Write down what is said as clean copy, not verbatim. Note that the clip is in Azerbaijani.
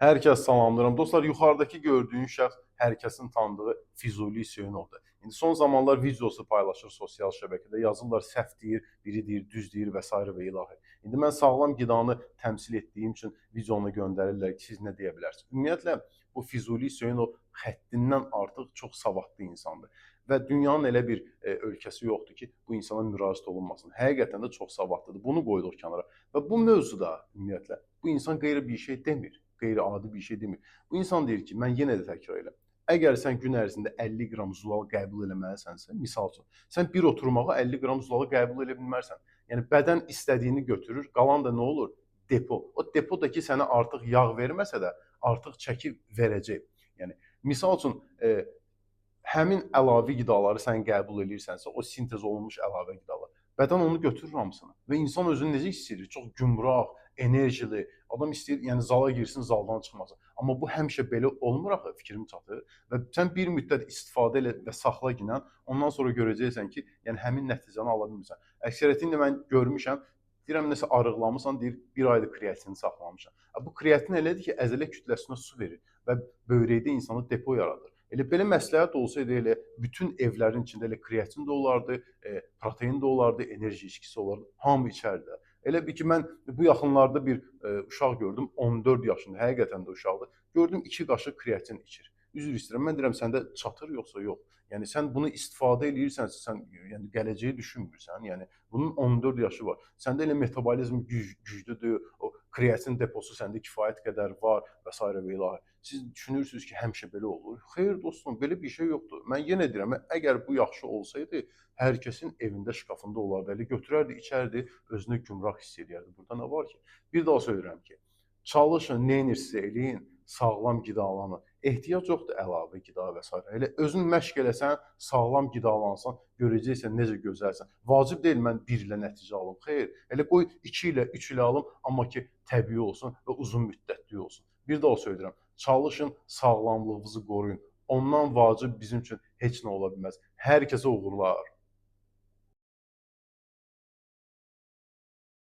Hər kəs salamlayıram. Dostlar, yuxarıdakı gördüyün şəxs hər kəsin tanıdığı Füzuli Hüseynovdur. İndi son zamanlar videosu paylaşır sosial şəbəkədə. Yazırlar səhv deyir, biri deyir, düz deyir və s. və ilahi. İndi mən sağlam qidanı təmsil etdiyim üçün videonu göndərirlər ki, siz nə deyə bilərsiniz? Ümumiyyətlə, bu Füzuli Hüseynov həddindən artıq çox savadlı insandır. Və dünyanın elə bir ölkəsi yoxdur ki, bu insana müraciət olunmasın. Həqiqətən də çox savadlıdır. Bunu qoyduq kənara. Və bu mövzuda ümumiyyətlə, bu insan qeyri bir şey demir. Qeyri-adi bir şey demir. Bu insan deyir ki, mən yenə də təkrar edirəm. Əgər sən gün ərzində 50 qram zulal qəbul eləməlisənsə, misal üçün, sən bir oturmağa 50 qram zulalı qəbul edə bilmərsən. Yəni bədən istədiyini götürür, qalan da nə olur? Depo. O depo da ki, sənə artıq yağ verməsə də, artıq çəkib verəcək. Yəni misal üçün, həmin əlavə qidaları sən qəbul edirsənsə, o sintez olunmuş əlavə qidalar, bədən onu götürür hamısını və insan özünü necə hiss edir? Çox gümrah, enerjili, adam istəyir, yəni zala girsin, zaldan çıxmasın. Amma bu həmişə belə olmur axı, fikrim çatır. Və sən bir müddət istifadə elə və saxla ginən, ondan sonra görəcəksən ki, yəni həmin nəticəni ala bilmirsən. Əksəriyyətində mən görmüşəm, deyirəm nəsə arıqlamısan, deyir, bir aydır kreatini saxlamışam. Bu kreatin elədir ki, əzələ kütləsinə su verir və böyrəkdə insana depo yaradır. Elə belə məsləhət olsaydı, elə bütün evlərin içində elə kreatin də olardı, protein də olardı, enerji içkisi olardı, hamı içərdi. Elə bir ki, mən bu yaxınlarda bir uşaq gördüm, 14 yaşında, həqiqətən də uşaqdır. Gördüm 2 qaşıq kreatin içir. Üzr istəyirəm, mən deyirəm səndə çatır yoxsa yox. Yəni sən bunu istifadə edirsənsə, sən yəni gələcəyi düşünmürsən. Yəni bunun 14 yaşı var. Səndə elə metabolizm güclüdür, o kreatin deposu səndə kifayət qədər var və s. və ilahi. Siz düşünürsünüz ki, həmişə belə olur. Xeyr dostum, belə bir şey yoxdur. Mən yenə deyirəm, əgər bu yaxşı olsaydı, hər kəsin evində, şkafında olardı. Elə götürərdi, içərdi, özünü gümrah hiss edərdi. Burada nə var ki? Bir daha söylürəm ki, çalışın, nə edirsinizsə eləyin, sağlam qidalanın. Ehtiyac yoxdur əlavə qida və s. Elə özün məşq eləsən, sağlam qidalansan, görəcəksən necə gözəlsən. Vacib deyil mən 1 ilə nəticə alım. Xeyr, elə qoy 2 ilə, 3 ilə alım, amma ki təbii olsun və uzun müddətli olsun. Bir daha söyləyirəm, çalışın, sağlamlığınızı qoruyun. Ondan vacib bizim üçün heç nə ola bilməz. Hər kəsə uğurlar.